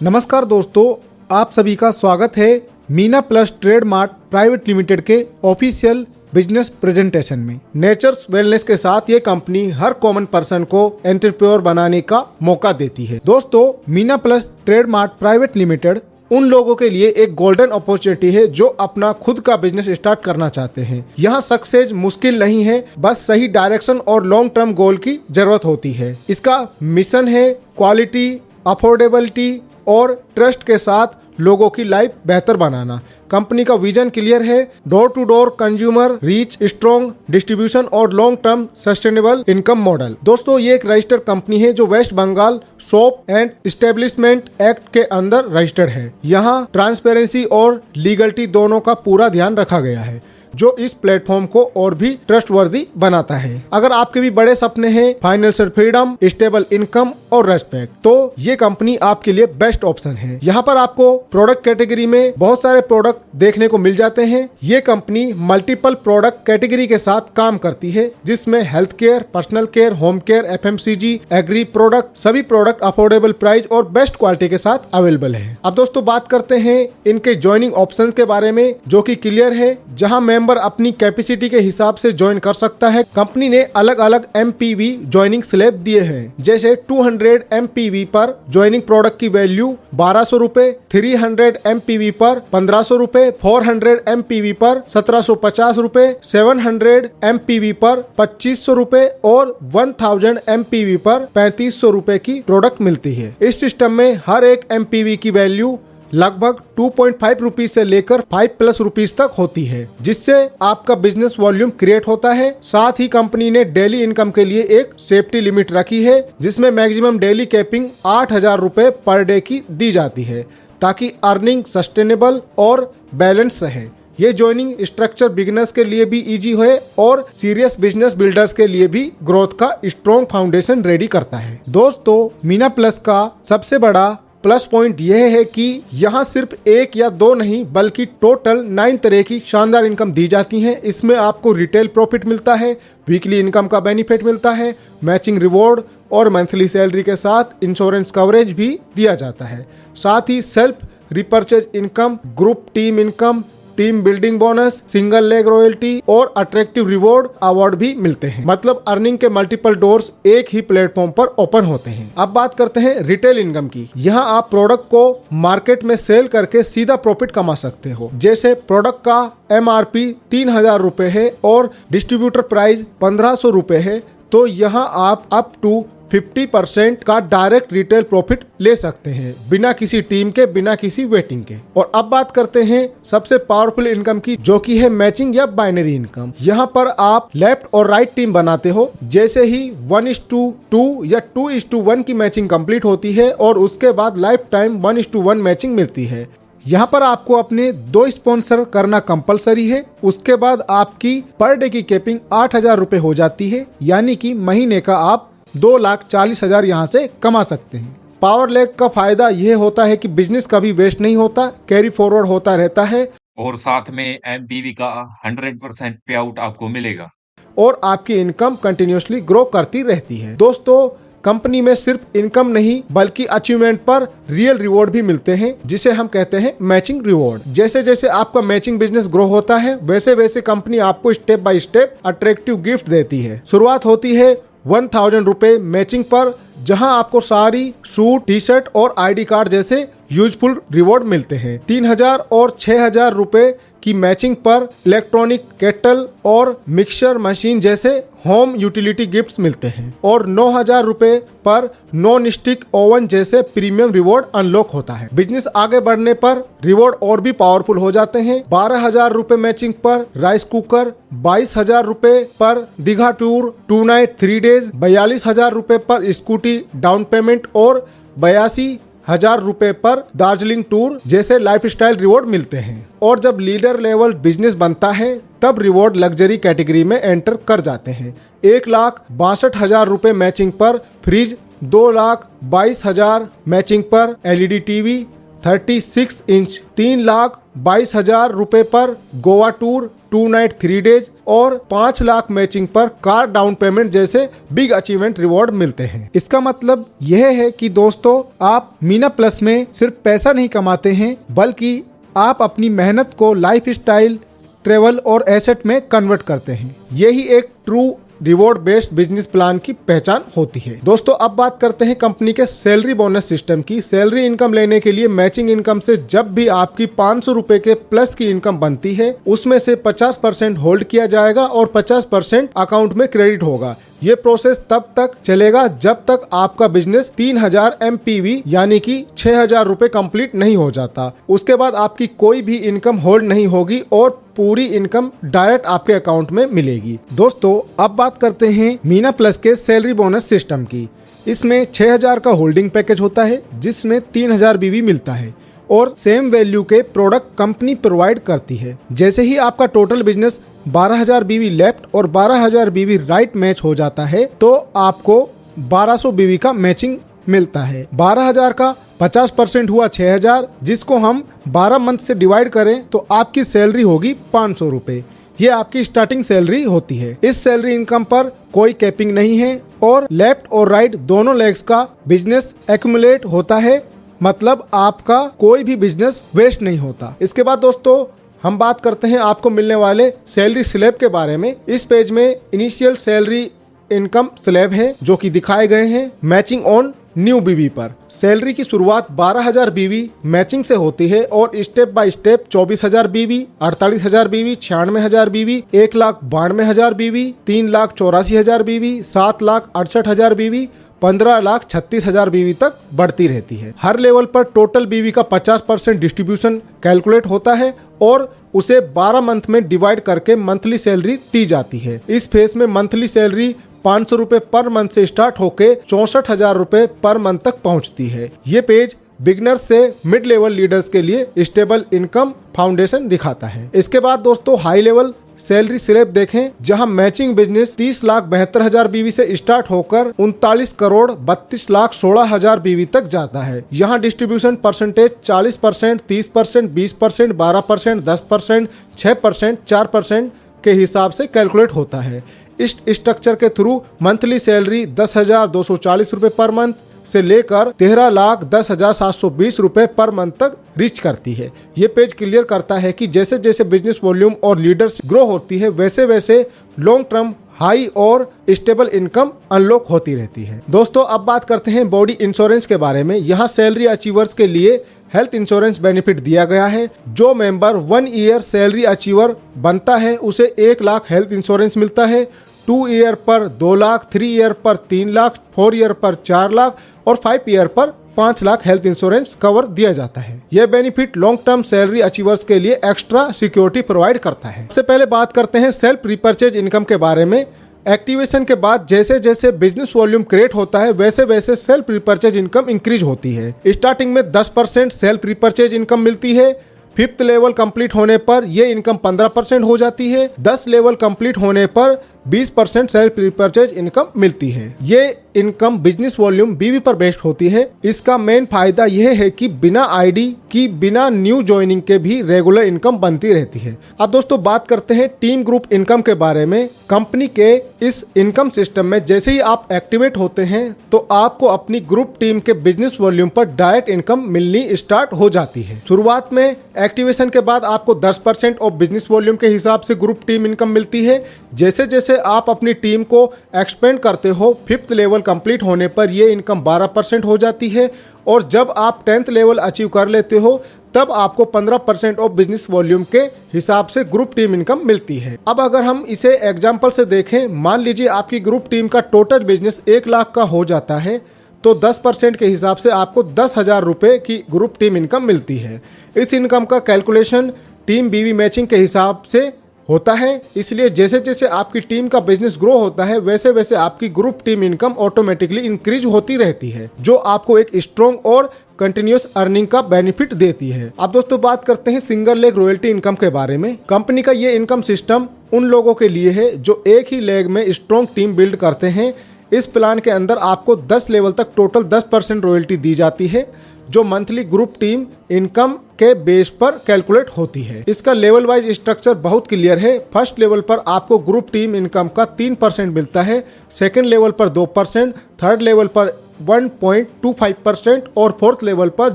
नमस्कार दोस्तों, आप सभी का स्वागत है Meena plus trade mart private limited के ऑफिशियल बिजनेस प्रेजेंटेशन में। नेचर्स वेलनेस के साथ ये कंपनी हर कॉमन पर्सन को एंटरप्रेन्योर बनाने का मौका देती है। दोस्तों, Meena plus trade mart private limited उन लोगों के लिए एक गोल्डन अपॉर्चुनिटी है जो अपना खुद का बिजनेस स्टार्ट करना चाहते हैं। यहाँ सक्सेस मुश्किल नहीं है, बस सही डायरेक्शन और लॉन्ग टर्म गोल की जरूरत होती है। इसका मिशन है क्वालिटी, अफोर्डेबिलिटी और ट्रस्ट के साथ लोगों की लाइफ बेहतर बनाना। कंपनी का विजन क्लियर है, door to door consumer reach, strong distribution और long term sustainable income model. दोस्तों, ये एक रजिस्टर्ड कंपनी है जो West Bengal shop and establishment act के अंदर रजिस्टर्ड है। यहाँ ट्रांसपेरेंसी और लीगलिटी दोनों का पूरा ध्यान रखा गया है, जो इस प्लेटफॉर्म को और भी ट्रस्टवर्दी बनाता है। अगर आपके भी बड़े सपने हैं, फाइनेंशियल फ्रीडम, स्टेबल इनकम और रेस्पेक्ट, तो ये कंपनी आपके लिए बेस्ट ऑप्शन है। यहाँ पर आपको प्रोडक्ट कैटेगरी में बहुत सारे प्रोडक्ट देखने को मिल जाते हैं। ये कंपनी मल्टीपल प्रोडक्ट कैटेगरी के साथ काम करती है, जिसमें health care, personal care, home care, FMCG, agree product, सभी प्रोडक्ट अफोर्डेबल प्राइस और बेस्ट क्वालिटी के साथ अवेलेबल है। अब दोस्तों बात करते हैं इनके ज्वाइनिंग ऑप्शंस के बारे में, जो कि क्लियर है, जहां मेंबर अपनी कैपेसिटी के हिसाब से ज्वाइन कर सकता है। कंपनी ने अलग अलग MPV ज्वाइनिंग स्लैब दिए हैं, जैसे 200 MPV पर ज्वाइनिंग प्रोडक्ट की वैल्यू 1200 रूपए, 300 MPV पर 1500 रूपए, 400 MPV पर 1750 रूपए, 700 MPV पर 2500 रूपए और 1000 MPV पर 3500 रूपए की प्रोडक्ट मिलती है। इस सिस्टम में हर एक MPV की वैल्यू लगभग 2.5 रुपीज से लेकर 5+ रुपीज तक होती है, जिससे आपका बिजनेस वॉल्यूम क्रिएट होता है। साथ ही कंपनी ने डेली इनकम के लिए एक सेफ्टी लिमिट रखी है, जिसमें मैक्सिमम डेली कैपिंग 8000 रुपए पर डे की दी जाती है, ताकि अर्निंग सस्टेनेबल और बैलेंस रहे। ये ज्वाइनिंग स्ट्रक्चर बिगिनर्स के लिए भी इजी है और सीरियस बिजनेस बिल्डर्स के लिए भी ग्रोथ का स्ट्रॉन्ग फाउंडेशन रेडी करता है। दोस्तों, मीना प्लस का सबसे बड़ा प्लस पॉइंट यह है कि यहाँ सिर्फ एक या दो नहीं, बल्कि टोटल 9 तरह की शानदार इनकम दी जाती हैं। इसमें आपको रिटेल प्रॉफिट मिलता है, वीकली इनकम का बेनिफिट मिलता है, मैचिंग रिवॉर्ड और मंथली सैलरी के साथ इंश्योरेंस कवरेज भी दिया जाता है। साथ ही self repurchase income, group team income, team building bonus, single leg royalty और अट्रैक्टिव रिवॉर्ड अवार्ड भी मिलते हैं। मतलब अर्निंग के मल्टीपल डोर्स एक ही प्लेटफॉर्म पर ओपन होते हैं। अब बात करते हैं रिटेल इनकम की। यहाँ आप प्रोडक्ट को मार्केट में सेल करके सीधा प्रॉफिट कमा सकते हो। जैसे प्रोडक्ट का MRP 3000 रुपए है और डिस्ट्रीब्यूटर प्राइस 1500 रुपए है, तो यहाँ आप अप टू 50% का डायरेक्ट रिटेल प्रॉफिट ले सकते हैं, बिना किसी टीम के, बिना किसी वेटिंग के। और अब बात करते हैं सबसे पावरफुल इनकम की, जो कि है मैचिंग या बाइनरी इनकम। यहाँ पर आप लेफ्ट और राइट टीम बनाते हो। जैसे ही 1:2 या 2:1 की मैचिंग कंप्लीट होती है और उसके बाद लाइफ टाइम 1:1 मैचिंग मिलती है। यहाँ पर आपको अपने 2 स्पॉन्सर करना कंपलसरी है। उसके बाद आपकी पर डे की कैपिंग 8000 रुपए हो जाती है, यानी कि महीने का आप 2,40,000 यहाँ से कमा सकते हैं। पावर लेग का फायदा यह होता है कि बिजनेस कभी वेस्ट नहीं होता, कैरी फॉरवर्ड होता रहता है और साथ में MPV का 100% पे आउट आपको मिलेगा और आपकी इनकम कंटिन्यूसली ग्रो करती रहती है। दोस्तों, कंपनी में सिर्फ इनकम नहीं, बल्कि अचीवमेंट पर रियल रिवॉर्ड भी मिलते हैं, जिसे हम कहते हैं मैचिंग रिवॉर्ड। जैसे जैसे आपका मैचिंग बिजनेस ग्रो होता है, वैसे वैसे कंपनी आपको step by step attractive gift देती है। शुरुआत होती है 1000 रुपए मैचिंग पर, जहां आपको साड़ी, सूट, टी शर्ट और ID कार्ड जैसे यूजफुल रिवॉर्ड मिलते हैं। 3000 और 6000 रुपए की मैचिंग पर इलेक्ट्रॉनिक केटल और मिक्सर मशीन जैसे होम यूटिलिटी गिफ्ट्स मिलते हैं और 9000 रुपए पर नॉन स्टिक ओवन जैसे प्रीमियम रिवॉर्ड अनलॉक होता है। बिजनेस आगे बढ़ने पर रिवॉर्ड और भी पावरफुल हो जाते हैं। 12000 रुपए मैचिंग पर राइस कुकर, 22000 रुपए पर दीघा टूर 2 नाइट 3 डेज, 42000 रुपए पर स्कूटी डाउन पेमेंट और 82,000 रुपए पर दार्जिलिंग टूर जैसे लाइफस्टाइल रिवॉर्ड मिलते हैं। और जब लीडर लेवल बिजनेस बनता है, तब रिवॉर्ड लग्जरी कैटेगरी में एंटर कर जाते हैं। 1,62,000 रुपए मैचिंग पर फ्रिज, 2,22,000 मैचिंग पर LED टीवी, 36 इंच 3,22,000 रुपए पर गोवा टूर 2 नाइट 3 डेज और 5 लाख मैचिंग पर कार डाउन पेमेंट जैसे बिग अचीवमेंट रिवॉर्ड मिलते हैं। इसका मतलब यह है कि दोस्तों, आप मीना प्लस में सिर्फ पैसा नहीं कमाते हैं, बल्कि आप अपनी मेहनत को लाइफ स्टाइल, ट्रेवल और एसेट में कन्वर्ट करते हैं। यही एक true reward based business plan की पहचान होती है। दोस्तों, अब बात करते हैं कंपनी के सैलरी बोनस सिस्टम की। सैलरी इनकम लेने के लिए मैचिंग इनकम से जब भी आपकी 500 रुपए के प्लस की इनकम बनती है, उसमें से 50% होल्ड किया जाएगा और 50% अकाउंट में क्रेडिट होगा। ये प्रोसेस तब तक चलेगा जब तक आपका बिजनेस 3000 MPV यानी कि 6000 रुपए कंप्लीट नहीं हो जाता। उसके बाद आपकी कोई भी इनकम होल्ड नहीं होगी और पूरी इनकम डायरेक्ट आपके अकाउंट में मिलेगी। दोस्तों, अब बात करते हैं मीना प्लस के सैलरी बोनस सिस्टम की। इसमें 6000 का होल्डिंग पैकेज होता है, जिसमें 3000 BV मिलता है और सेम वैल्यू के प्रोडक्ट कंपनी प्रोवाइड करती है। जैसे ही आपका टोटल बिजनेस 12,000 BV लेफ्ट और 12,000 BV राइट मैच हो जाता है, तो आपको 1200 BV का मैचिंग मिलता है। 12,000 का 50% हुआ 6,000, जिसको हम 12 मंथ से डिवाइड करें तो आपकी सैलरी होगी 500 रुपए। ये आपकी स्टार्टिंग सैलरी होती है। इस सैलरी इनकम पर कोई कैपिंग नहीं है और लेफ्ट और राइट दोनों लेग्स का बिजनेस एक्यूमुलेट होता है, मतलब आपका कोई भी बिजनेस वेस्ट नहीं होता। इसके बाद दोस्तों, हम बात करते हैं आपको मिलने वाले सैलरी स्लैब के बारे में। इस पेज में इनिशियल सैलरी इनकम स्लैब है जो कि दिखाए गए हैं मैचिंग ऑन न्यू BV पर। सैलरी की शुरुआत 12,000 BV मैचिंग से होती है और step by step 24,000 BV, 48,000 BV, 96,000 BV, 1,92,000 BV, 3,84,000 BV, 7,68,000 BV, 15,36,000 BV तक बढ़ती रहती है। हर लेवल पर टोटल BV का 50% डिस्ट्रीब्यूशन कैलकुलेट होता है और उसे 12 मंथ में डिवाइड करके मंथली सैलरी दी जाती है। इस फेज में मंथली सैलरी 500 रुपए पर मंथ से स्टार्ट होके 64,000 रुपए पर मंथ तक पहुंचती है। ये पेज बिगनर्स से मिड लेवल लीडर्स के लिए स्टेबल इनकम फाउंडेशन दिखाता है। इसके बाद दोस्तों, हाई लेवल सैलरी स्लैब देखें, जहां मैचिंग बिजनेस 30,72,000 BV से स्टार्ट होकर 39,32,16,000 BV तक जाता है। यहां डिस्ट्रीब्यूशन परसेंटेज 40%, 30%, 20%, 12%, 10%, 6%, 4% के हिसाब से कैलकुलेट होता है। इस स्ट्रक्चर के थ्रू मंथली सैलरी 10,240 रुपए पर मंथ से लेकर 13,10,720 रुपए पर मंथ तक रीच करती है। ये पेज क्लियर करता है कि जैसे जैसे बिजनेस वॉल्यूम और लीडर्स ग्रो होती है, वैसे वैसे लॉन्ग टर्म हाई और स्टेबल इनकम अनलॉक होती रहती है। दोस्तों, अब बात करते हैं बॉडी इंश्योरेंस के बारे में। यहाँ सैलरी अचीवर्स के लिए हेल्थ इंश्योरेंस बेनिफिट दिया गया है। जो मेंबर 1 ईयर सैलरी अचीवर बनता है, उसे 1 लाख हेल्थ इंश्योरेंस मिलता है। 2 ईयर पर 2 लाख, 3 ईयर पर 3 लाख, 4 ईयर पर 4 लाख और 5 ईयर पर 5 लाख हेल्थ इंश्योरेंस कवर दिया जाता है। यह benefit long term salary achievers के लिए एक्स्ट्रा सिक्योरिटी प्रोवाइड करता है। सबसे पहले बात करते हैं सेल्फ रिपर्चेज इनकम के बारे में। एक्टिवेशन के बाद जैसे जैसे बिजनेस वॉल्यूम क्रिएट होता है, वैसे वैसे सेल्फ रिपर्चेज इनकम इंक्रीज होती है। स्टार्टिंग में 10% सेल्फ रिपर्चेज इनकम मिलती है। 5th लेवल कंप्लीट होने पर यह इनकम 15% हो जाती है। 10 लेवल कंप्लीट होने पर 20% सेल्फ रिपर्चेज इनकम मिलती है। ये इनकम बिजनेस वॉल्यूम BV पर बेस्ड होती है। इसका मेन फायदा यह है कि बिना आईडी की, बिना न्यू ज्वाइनिंग के भी रेगुलर इनकम बनती रहती है। अब दोस्तों, बात करते हैं टीम ग्रुप इनकम के बारे में। कंपनी के इस इनकम सिस्टम में जैसे ही आप एक्टिवेट होते हैं, तो आपको अपनी ग्रुप टीम के बिजनेस वॉल्यूम पर डायरेक्ट इनकम मिलनी स्टार्ट हो जाती है। शुरुआत में एक्टिवेशन के बाद आपको 10% ऑफ बिजनेस वॉल्यूम के हिसाब से ग्रुप टीम इनकम मिलती है। जैसे जैसे आप अपनी टीम को एक्सपेंड करते हो, 5th लेवल कंप्लीट होने पर यह इनकम 12% हो जाती है और जब आप 10th लेवल अचीव कर लेते हो, तब आपको 15% ऑफ बिजनेस वॉल्यूम के हिसाब से ग्रुप टीम इनकम मिलती है। अब अगर हम इसे एग्जांपल से देखें, मान लीजिए आपकी ग्रुप टीम का टोटल बिजनेस 1 लाख का हो जाता है, तो 10% के हिसाब से आपको 10,000 रुपए की ग्रुप टीम इनकम मिलती है। इस इनकम का कैलकुलेशन टीम BV मैचिंग के हिसाब से होता है, इसलिए जैसे जैसे आपकी टीम का बिजनेस ग्रो होता है, वैसे वैसे आपकी group team income automatically increase होती रहती है, जो आपको एक स्ट्रॉन्ग और कंटिन्यूअस अर्निंग का बेनिफिट देती है। अब दोस्तों, बात करते हैं सिंगल लेग रॉयल्टी इनकम के बारे में। कंपनी का ये इनकम सिस्टम उन लोगों के लिए है जो एक ही लेग में स्ट्रॉन्ग टीम बिल्ड करते हैं। इस प्लान के अंदर आपको 10 लेवल तक टोटल 10% रॉयल्टी दी जाती है। जो मंथली ग्रुप टीम इनकम के बेस पर कैलकुलेट होती है। इसका लेवल वाइज स्ट्रक्चर बहुत क्लियर है। फर्स्ट लेवल पर आपको ग्रुप टीम इनकम का 3% मिलता है, सेकंड लेवल पर 2%, थर्ड लेवल पर 1.25% और फोर्थ लेवल पर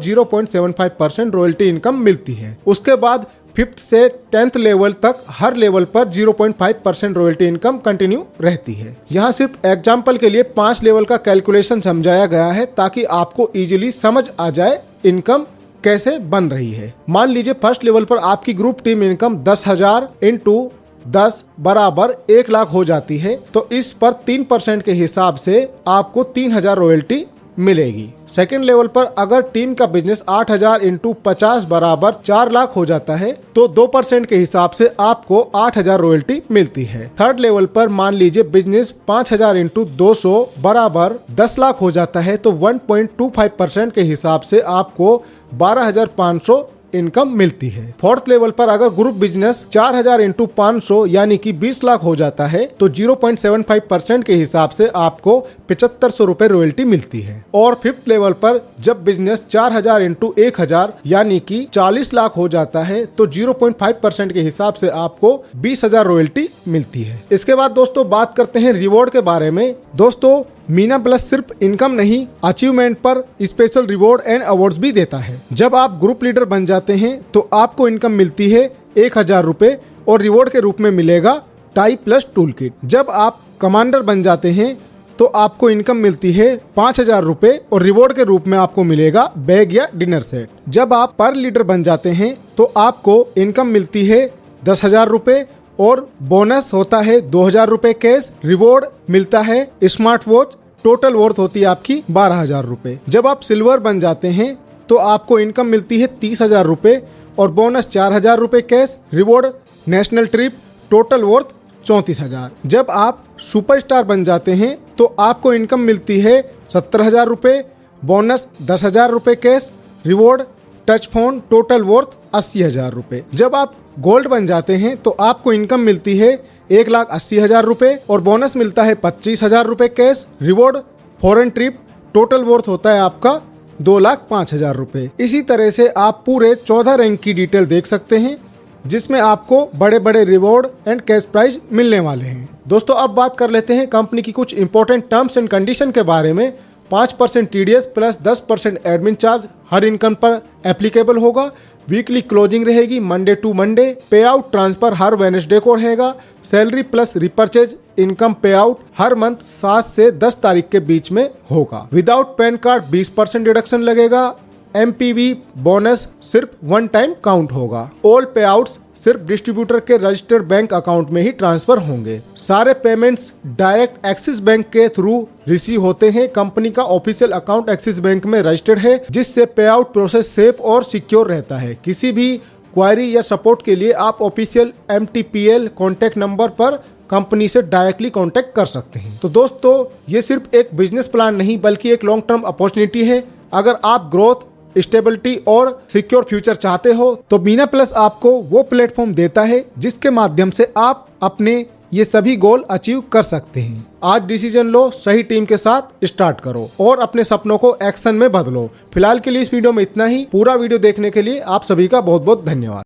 0.75% रॉयल्टी इनकम मिलती है। उसके बाद 5th से 10th लेवल तक हर लेवल पर 0.5% रॉयल्टी इनकम कंटिन्यू रहती है। यहाँ सिर्फ एग्जाम्पल के लिए 5 लेवल का कैलकुलेशन समझाया गया है ताकि आपको इजीली समझ आ जाए इनकम कैसे बन रही है। मान लीजिए फर्स्ट लेवल पर आपकी ग्रुप टीम इनकम 10,000 इंटू 10 बराबर 1 लाख हो जाती है, तो इस पर 3% के हिसाब से आपको 3,000 रॉयल्टी मिलेगी। सेकेंड लेवल पर अगर टीम का बिजनेस 8,000 इंटू 50 बराबर 4 लाख हो जाता है तो 2% के हिसाब से आपको 8,000 रॉयल्टी मिलती है। थर्ड लेवल पर मान लीजिए बिजनेस 5,000 इंटू 200 बराबर 10 लाख हो जाता है तो 1.25% के हिसाब से आपको 12,500 इनकम मिलती है। फोर्थ लेवल पर अगर ग्रुप बिजनेस 4,000 इंटू 500 यानी कि 20 लाख हो जाता है तो 0.75% के हिसाब से आपको 7,500 रुपए रॉयल्टी मिलती है। और फिफ्थ लेवल पर जब बिजनेस 4,000 इंटू 1,000 यानी कि 40 लाख हो जाता है तो 0.5% के हिसाब से आपको 20,000 रॉयल्टी मिलती है। इसके बाद दोस्तों बात करते हैं रिवॉर्ड के बारे में। दोस्तों मीना प्लस सिर्फ इनकम नहीं, अचीवमेंट पर स्पेशल रिवॉर्ड एंड अवार्ड्स भी देता है। जब आप ग्रुप लीडर बन जाते हैं तो आपको इनकम मिलती है 1,000 रुपए और रिवॉर्ड के रूप में मिलेगा टाई प्लस टूल किट। जब आप कमांडर बन जाते हैं तो आपको इनकम मिलती है 5,000 रुपए और रिवॉर्ड के रूप में आपको मिलेगा बैग या डिनर सेट। जब आप पर लीडर बन जाते हैं तो आपको इनकम मिलती है 10,000 रुपए और बोनस होता है 2,000 रुपए कैश, रिवॉर्ड मिलता है स्मार्ट वॉच, टोटल वर्थ होती है आपकी 12,000 रुपए। जब आप सिल्वर बन जाते हैं तो आपको इनकम मिलती है 30,000 रुपए और बोनस 4,000 रुपए cash, reward national trip, total worth 34,000। जब आप सुपरस्टार बन जाते हैं तो आपको इनकम मिलती है 17,000 रुपए, बोनस 10,000 रुपए cash, reward touch phone, total worth 80,000 रुपए। जब आप गोल्ड बन जाते हैं तो आपको इनकम मिलती है 1,80,000 रुपए और बोनस मिलता है 25,000 रुपए cash, reward foreign trip, total worth होता है आपका 2,05,000 रुपए। इसी तरह से आप पूरे 14 रैंक की डिटेल देख सकते हैं जिसमें आपको बड़े बड़े रिवॉर्ड एंड कैश प्राइज मिलने वाले हैं। दोस्तों अब बात कर लेते हैं कंपनी की कुछ इंपॉर्टेंट टर्म्स एंड कंडीशन के बारे में। 5% TDS प्लस 10% एडमिन चार्ज हर इनकम पर एप्लीकेबल होगा। वीकली क्लोजिंग रहेगी मंडे टू मंडे। पे आउट ट्रांसफर हर वेडनेसडे को रहेगा। सैलरी प्लस रिपर्चेज इनकम पे आउट हर मंथ 7 से 10 तारीख के बीच में होगा। विदाउट पैन कार्ड 20% डिडक्शन लगेगा। MPV बोनस सिर्फ 1 टाइम काउंट होगा। ऑल पे आउट्स सिर्फ डिस्ट्रीब्यूटर के रजिस्टर्ड बैंक अकाउंट में ही ट्रांसफर होंगे। सारे पेमेंट्स डायरेक्ट एक्सिस बैंक के थ्रू रिसीव होते हैं। कंपनी का ऑफिशियल अकाउंट एक्सिस बैंक में रजिस्टर्ड है जिससे पे आउट प्रोसेस सेफ और सिक्योर रहता है। किसी भी क्वायरी या सपोर्ट के लिए आप ऑफिशियल MTPL कॉन्टैक्ट नंबर पर कंपनी से डायरेक्टली कांटेक्ट कर सकते हैं। तो दोस्तों ये सिर्फ एक बिजनेस प्लान नहीं बल्कि एक लॉन्ग टर्म अपॉर्चुनिटी है। अगर आप ग्रोथ, स्टेबिलिटी और सिक्योर फ्यूचर चाहते हो तो मीना प्लस आपको वो प्लेटफॉर्म देता है जिसके माध्यम से आप अपने ये सभी गोल अचीव कर सकते हैं। आज डिसीजन लो, सही टीम के साथ स्टार्ट करो और अपने सपनों को एक्शन में बदलो। फिलहाल के लिए इस वीडियो में इतना ही। पूरा वीडियो देखने के लिए आप सभी का बहुत बहुत धन्यवाद।